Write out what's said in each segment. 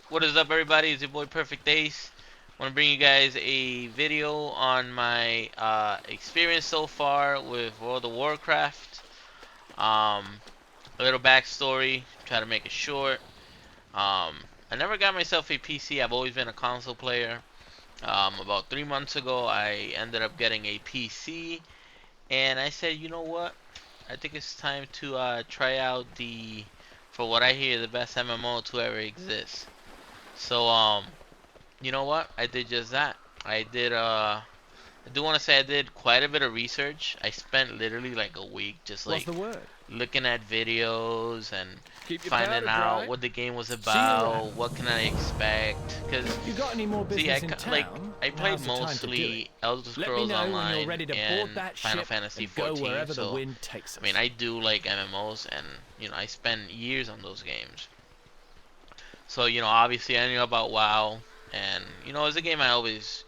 What is up, everybody? It's your boy Perfect Ace. I want to bring you guys a video on my experience so far with World of Warcraft. A little backstory, try to make it short. I never got myself a PC. I've always been a console player. About 3 months ago, I ended up getting a PC, and I said, you know what? I think it's time to try out for what I hear, the best MMO to ever exist. So, you know what? I did just that. I did I do want to say I did quite a bit of research. I spent literally like a week just What's like the word? looking at videos and Keep your finding powder out dry. what the game was See you about, around. what can I expect. Cause You got any more see, business in town? I played Now's the time to do it. mostly Elder Let me Scrolls know when you're Online ready to board and that Final ship Fantasy and go 14. wherever the So wind takes I mean, us. I do like MMOs, and I spend years on those games. So, obviously I knew about WoW, and it's a game I always,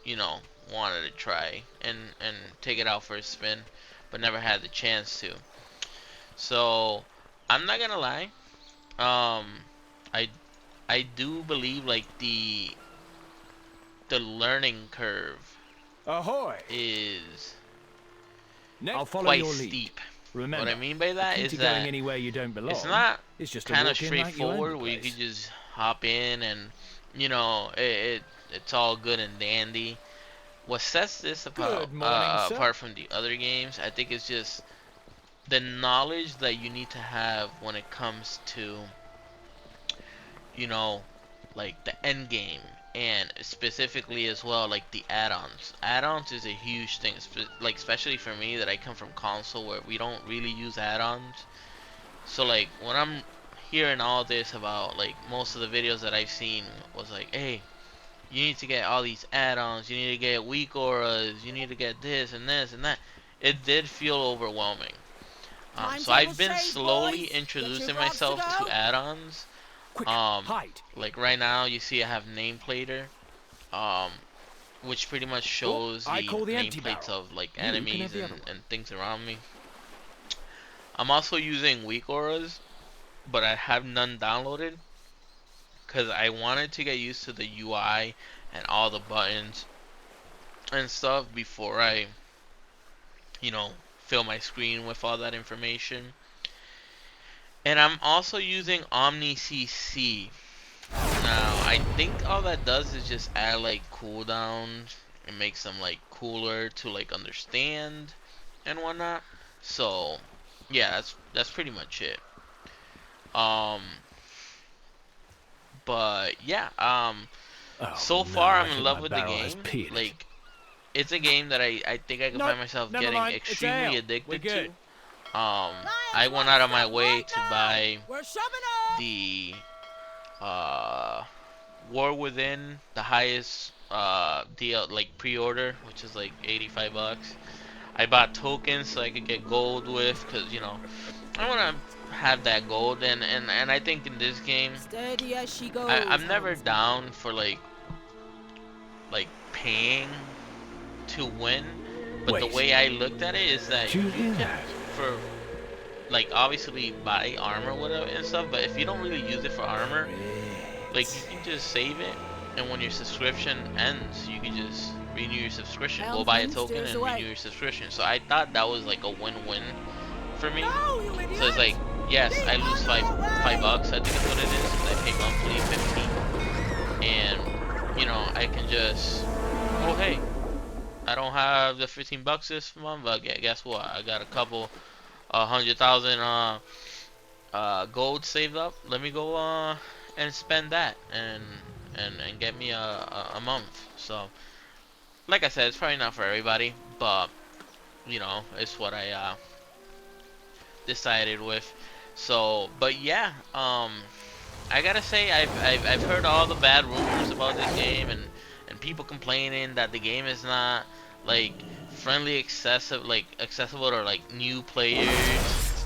wanted to try and take it out for a spin, but never had the chance to. So, I'm not gonna lie. Um, I I do believe like the learning curve Ahoy! is I'll follow quite your lead. steep. What I Remember, mean by the that key is to going that anywhere you don't it's belong not is just to kind of walk in like you own the straightforward where you could place. just hop in and it's all good and dandy. What sets this Good morning, sir. apart from the other games, I think, is just the knowledge that you need to have when it comes to, you know, like the end game, and specifically as well like the add-ons. Add-ons is a huge thing, like especially for me that I come from console where we don't really use add-ons. So like when I'm hearing all this about like most of the videos that I've seen was like, hey, you need to get all these add-ons, you need to get weak auras, you need to get this and this and that. It did feel overwhelming. So Timetable I've been change, slowly boys. Get your introducing grubs to myself to go. add-ons. Quick, Um, hide. like right now, you see I have nameplater, um, which pretty much Oh, shows I the call the empty nameplates barrel. of like You can have enemies the other one. and things around me. I'm also using weak auras, but I have none downloaded because I wanted to get used to the UI and all the buttons and stuff before I, you know, fill my screen with all that information. And I'm also using Omni CC. Now, I think all that does is just add like cooldowns. It makes them like cooler to like understand and whatnot. So, yeah, that's pretty much it. Um, but yeah, Oh so no, far I I'm in think love my with the barrel has game. peeled. Like, it's a game that I think I can Nope, find myself never getting mind. It's extremely ale. We're addicted to. good. I Lions went want out of my some way right to now. buy We're shoving off. the uh War Within, the highest deal like pre-order, which is like 85 bucks. I bought tokens so I could get gold with, cuz I want to have that gold, and I think in this game Steady as she I'm goes, never houndsman. down for like paying to win, but the Wait, way I looked at it is that do you you hear can that? for like obviously buy armor whatever and stuff, but if you don't really use it for armor, like you Great. can just save it, and when your subscription ends, you can just renew your subscription. Go buy a Helmsman, token steers and renew away. your subscription. So I thought that was like a win-win for me. No, you So it's idiot! like, yes, Get I lose out of five the way! bucks. I think is what it is, because I pay monthly 15, and I can just, oh hey, I don't have the 15 bucks this month, but guess what? I got a couple 100,000 gold saved up. Let me go and spend that and get me a month. So like I said, it's probably not for everybody, but it's what I decided with. So, but yeah, I gotta say I've heard all the bad rumors about this game, and people complaining that the game is not like friendly accessible to like new players.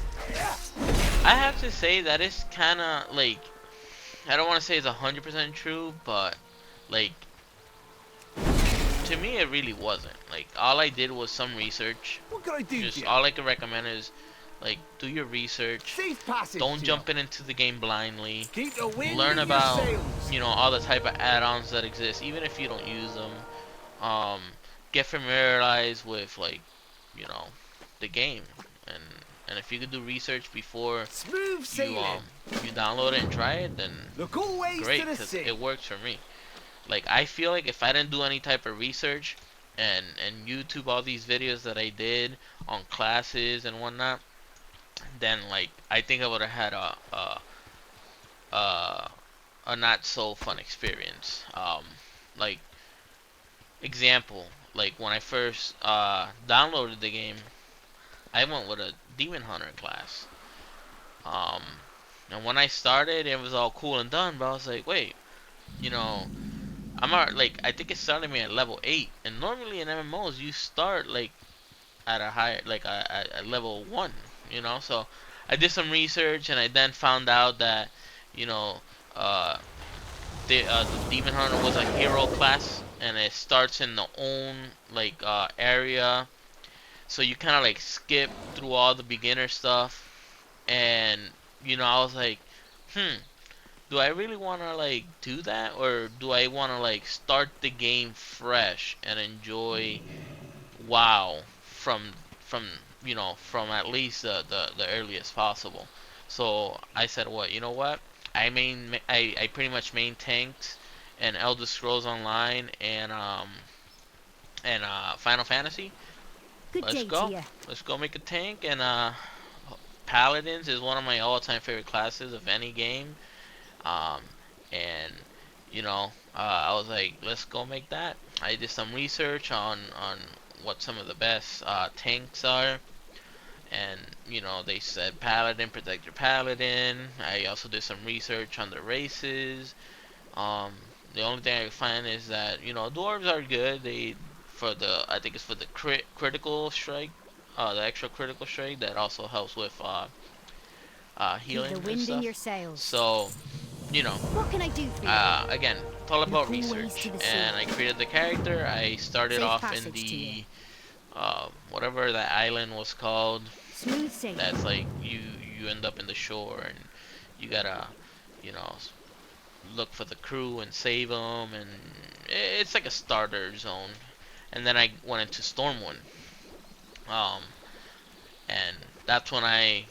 I have to say that it's kind of like, I don't want to say it's 100% true, but like to me it really wasn't. Like all I did was some research. What can I do for Just you? all I can recommend is Like, do your research. Safe passage, Don't dear. jump into the game blindly. Keep the wind Learn in your about, sails. all the type of add-ons that exist, even if you don't use them. Um, get familiarized with, like, you know, the game, and if you could do research before Smooth you sailing. you download it and try it, then Look always to great, the because sea. it works for me. Like, I feel like if I didn't do any type of research and YouTube all these videos that I did on classes and whatnot, then, like, I think I would have had a a not so fun experience. Like, example, like when I first downloaded the game, I went with a demon hunter class. Um, and when I started, it was all cool and done, but I was like, wait, you know, like, I think it started me at level 8, and normally in MMOs you start like at a higher, like at level 1, So I did some research, and I then found out that, you know, uh, the demon hunter was a hero class, and it starts in the own, like, area, so you kind of like skip through all the beginner stuff, and I was like, do I really want to like do that, or do I want to like start the game fresh and enjoy WoW from at least the earliest possible? So I said, what, I pretty much main tanked and Elder Scrolls Online and Final Fantasy. Good Let's day to go. you. Let's go make a tank. And Paladins is one of my all-time favorite classes of any game. Um, and I was like, let's go make that. I did some research on what some of the best tanks are, and they said Paladin, protect your Paladin. I also did some research on the races. Um, the only thing I could find is that dwarves are good. They for the I think it's for the critical strike, the extra critical strike that also helps with Keep healing the and wind in stuff. your sails. So you know, What can I do for you? again, it's all Look about always to research. the sea. And I created the character. I started Safe off in passage to you. the whatever that island was called. Smooth sailing. That's like you end up in the shore, and you gotta you know look for the crew and save them, and it's like a starter zone. And then I went into Stormwind, um, and that's when I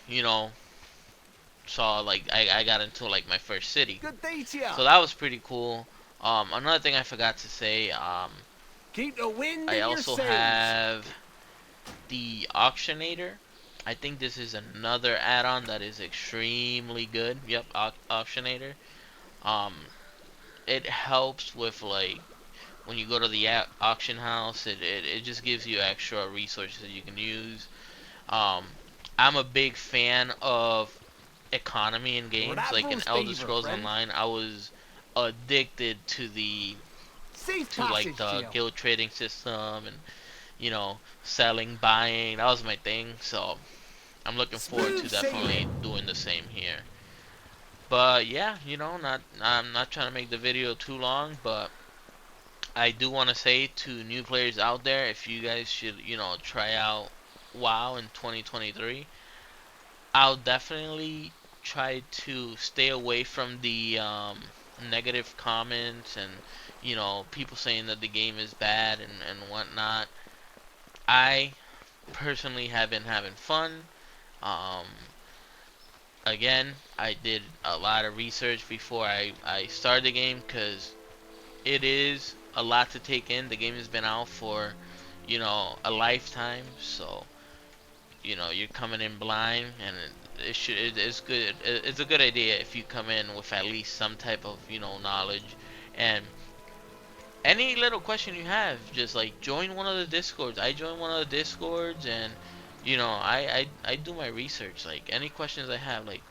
saw, like, I got into like my first city. Good day to you. So that was pretty cool. Another thing I forgot to say, Keep the wind I in your also sails. have the Auctionator. I think this is another add-on that is extremely good. Yep, Auctionator. Um, it helps with, like, when you go to the auction house, it just gives you extra resources that you can use. Um, I'm a big fan of economy in games. Like in Travel's Elder favor, Scrolls friend. Online, I was addicted to Safe like passage, the dear. guild trading system, and selling, buying. That was my thing. So I'm looking forward Smooth to definitely sailing. doing the same here. But yeah, not I'm not trying to make the video too long, but I do want to say to new players out there, if you guys should, try out WoW in 2023, I'll definitely try to stay away from the negative comments and people saying that the game is bad and whatnot. I personally have been having fun. Um, Again, I did a lot of research before I started the game, because it is a lot to take in. The game has been out for a lifetime, so you're coming in blind, and it's good. It's a good idea if you come in with at least some type of knowledge. And any little question you have, just like join one of the discords. I joined one of the discords, and I do my research. Like, any questions I have, like,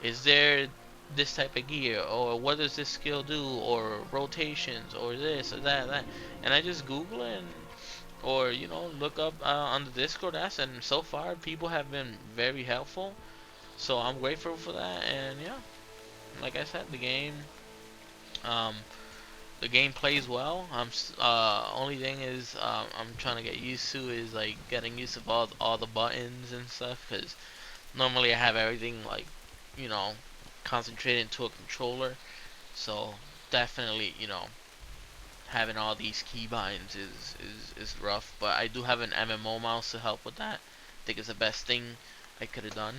is there this type of gear, or what does this skill do, or rotations, or this or that, and I just Google it, or look up on the Discord ask. And so far people have been very helpful, so I'm grateful for that. And yeah, like I said, um the game plays well. Only thing is, I'm trying to get used to is like getting used to all the buttons and stuff, because Normally I have everything like, you know, concentrated into a controller. So definitely, having all these keybinds is rough. But I do have an MMO mouse to help with that. I think it's the best thing I could have done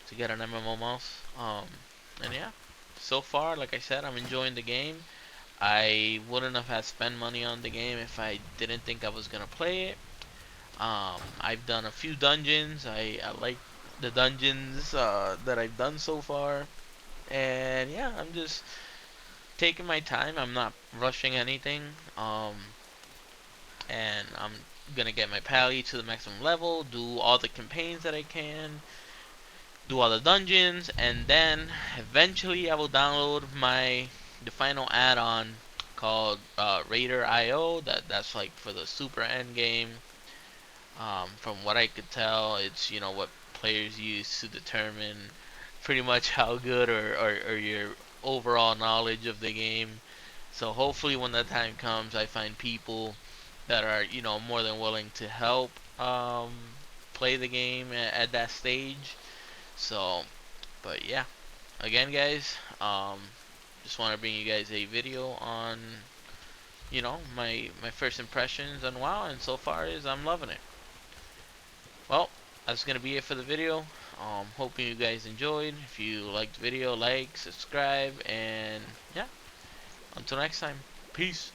to get an MMO mouse. And yeah, so far, like I said, I'm enjoying the game. I wouldn't have had spent money on the game if I didn't think I was gonna play it. I've done a few dungeons. I like the dungeons that I've done so far, and yeah, I'm just taking my time. I'm not rushing anything. And I'm gonna get my pally to the maximum level, do all the campaigns that I can, do all the dungeons, and then eventually I will download the final add-on called Raider IO. That's like for the super end game. From what I could tell, it's what players use to determine pretty much how good or your overall knowledge of the game. So hopefully when that time comes, I find people that are more than willing to help play the game at that stage. So, but yeah, again, guys, just want to bring you guys a video on my first impressions on WoW, and so far is I'm loving it. Well, that's gonna be it for the video. Hoping you guys enjoyed. If you liked the video, like, subscribe, and yeah, until next time, peace.